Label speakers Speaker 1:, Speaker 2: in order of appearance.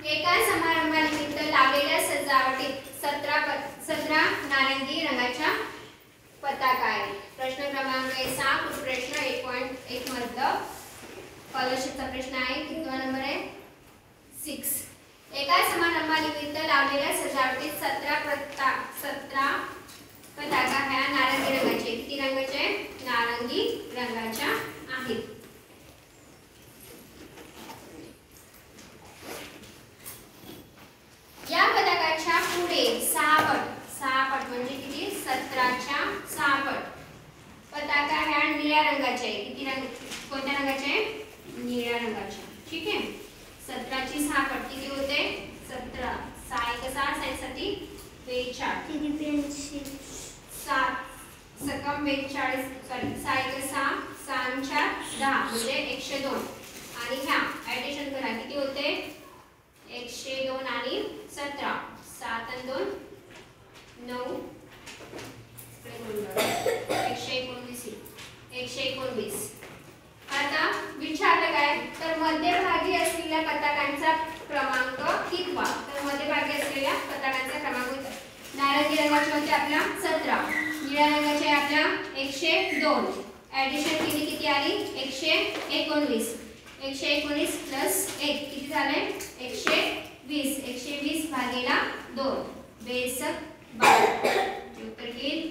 Speaker 1: एका समारंभानिमित्त लावलेल्या सजावटीत 17 नारंगी रंगाच्या पताका आहेत. प्रश्न क्रमांक 7 प्रश्न 1.1 मधला स्कॉलरशिपचा प्रश्न आहे. कितवा नंबर आहे 6. एका समारंभानिमित्त लावलेल्या सजावटीत 17 पताका ह्या नारंगी रंगाचे. किती रंगाचे? नारंगी रंगाच्या आहेत. या पताकाच्या पुढे 6 पट म्हणजे किती? 17च्या 6 पट पताका ह्या निळ्या रंगाचे आहे. किती रंग? कोणत्या रंगाचे? निळ्या रंगाचे. ठीक आहे. 17ची 6 पट किती होते? 17 6 1 6 साठी 42 7 सकम 42 सॉरी 6 1 6 6 10 म्हणजे 102 आणि ह्या ऍडिशन करा किती होते? 102 आणि 17 7 आणि 2 9 119. आता विचारलं काय तर मध्यभागी असलेल्या पताकांचा क्रमांक कितवा? तर मध्यभागी असलेल्या पताकांचा क्रमांक नारंगी रंगाचे होते आपला 17, निळ्या रंगाचे आपला 102. ऍडिशन केली किती आली? 119. 119 प्लस 1 किती झाले? 120. 120 भागेला 2 बेसक 12. उत्तर येईल